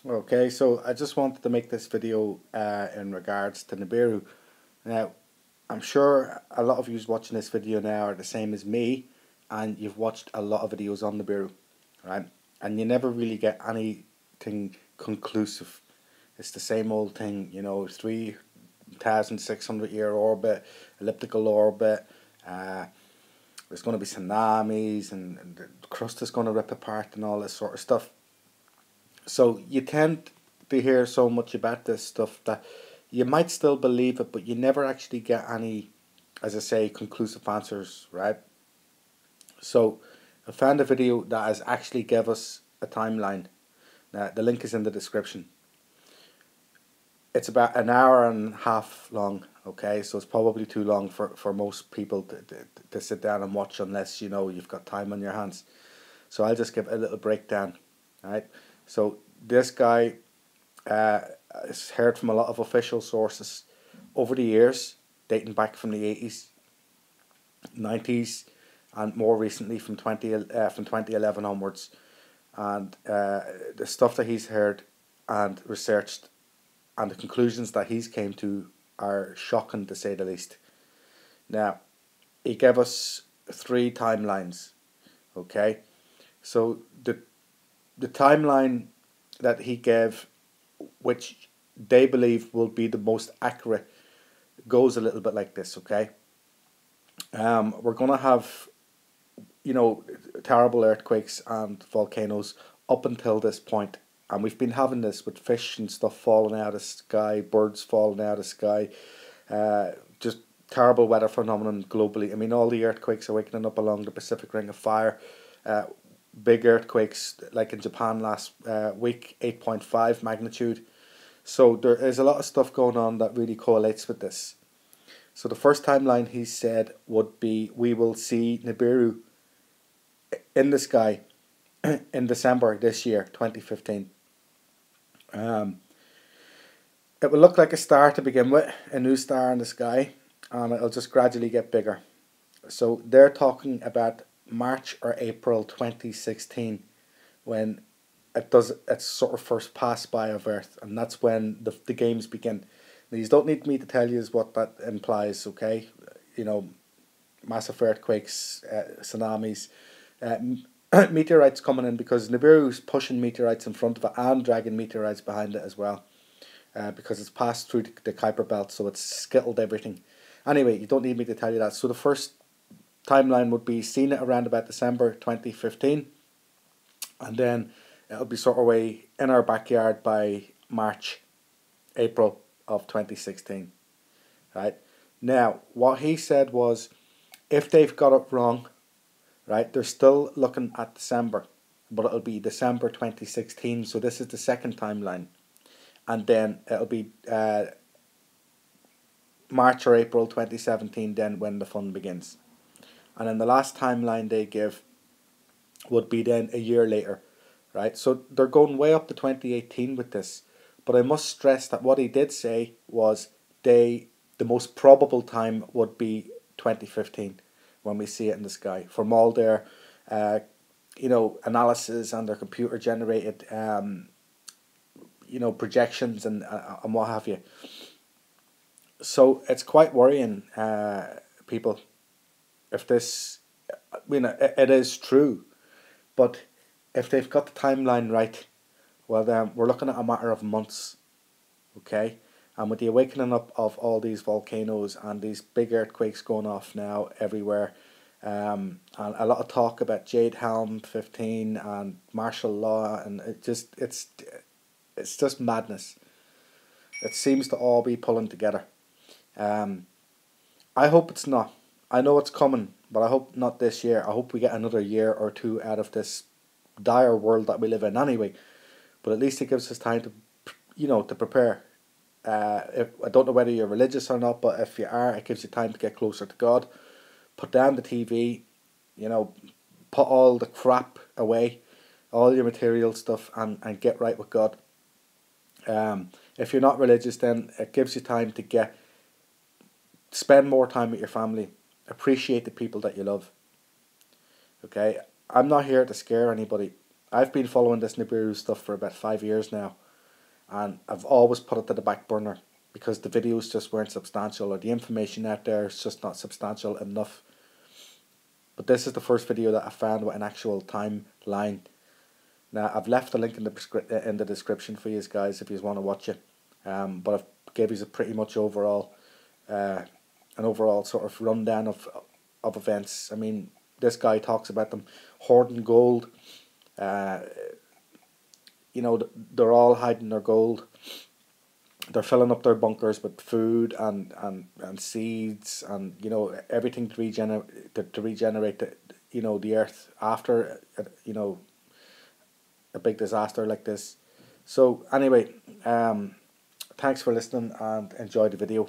Okay, so I just wanted to make this video in regards to Nibiru. Now, I'm sure a lot of you watching this video now are the same as me, and you've watched a lot of videos on Nibiru, right? And you never really get anything conclusive. It's the same old thing, 3,600 year orbit, elliptical orbit. Uh, there's going to be tsunamis, and the crust is going to rip apart, and all this sort of stuff. So you tend to hear so much about this stuff that you might still believe it, but you never actually get any, as I say, conclusive answers, right? So I found a video that has actually give us a timeline. The link is in the description. It's about an hour and a half long, okay? So it's probably too long for most people to sit down and watch unless, you've got time on your hands. So I'll just give a little breakdown, right? So this guy uh, has heard from a lot of official sources over the years, dating back from the 80s, 90s, and more recently from 2011 onwards. And the stuff that he's heard and researched and the conclusions that he's came to are shocking, to say the least. Now, he gave us three timelines, okay? So the timeline that he gave, which they believe will be the most accurate, goes a little bit like this, okay? We're going to have, terrible earthquakes and volcanoes up until this point. And we've been having this with fish and stuff falling out of the sky, birds falling out of the sky, just terrible weather phenomenon globally. I mean, all the earthquakes awakening up along the Pacific Ring of Fire. Uh, Big earthquakes like in Japan last week, 8.5 magnitude. So there is a lot of stuff going on that really correlates with this. So the first timeline he said would be we will see Nibiru in the sky in December this year, 2015. Um, it will look like a star to begin with, a new star in the sky, and it'll just gradually get bigger. So they're talking about March or April 2016 when it does its sort of first pass by of Earth, and that's when the games begin. Now, you don't need me to tell you what that implies, okay? You know, massive earthquakes, tsunamis, uh, meteorites coming in because Nibiru's pushing meteorites in front of it and dragging meteorites behind it as well, because it's passed through the Kuiper Belt, so it's skittled everything. Anyway, you don't need me to tell you that. So the first timeline would be seen at around about December 2015, and then it'll be sort of way in our backyard by March, April of 2016. Right now, what he said was, if they've got it wrong, right, they're still looking at December, but it'll be December 2016. So this is the second timeline, and then it'll be March or April 2017. Then when the fun begins, and then the last timeline they give would be then a year later, right? So they're going way up to 2018 with this. But I must stress that what he did say was the most probable time would be 2015 when we see it in the sky from all their analysis and their computer generated projections and what have you. So it's quite worrying, people, if this, it is true. But if they've got the timeline right, well, then we're looking at a matter of months, okay? And with the awakening up of all these volcanoes and these big earthquakes going off now everywhere, and a lot of talk about Jade Helm 15 and martial law, and it's just madness. It seems to all be pulling together. Um, I hope it's not. I know it's coming, but I hope not this year. I hope we get another year or two out of this dire world that we live in anyway. But at least it gives us time to, to prepare. If, I don't know whether you're religious or not, but if you are, it gives you time to get closer to God. Put down the TV, put all the crap away, all your material stuff, and get right with God. If you're not religious, then it gives you time to spend more time with your family, appreciate the people that you love. Okay, I'm not here to scare anybody. I've been following this Nibiru stuff for about 5 years now, and I've always put it to the back burner because the videos just weren't substantial, or the information out there is just not substantial enough. But this is the first video that I found with an actual timeline. Now I've left the link in the description for you guys if you want to watch it. But I've gave you a pretty much overall an overall sort of rundown of events. I mean, this guy talks about them hoarding gold. You know, they're all hiding their gold. They're filling up their bunkers with food and seeds, and you know, everything to regenerate the, you know, the earth after you know, a big disaster like this. So anyway, thanks for listening and enjoy the video.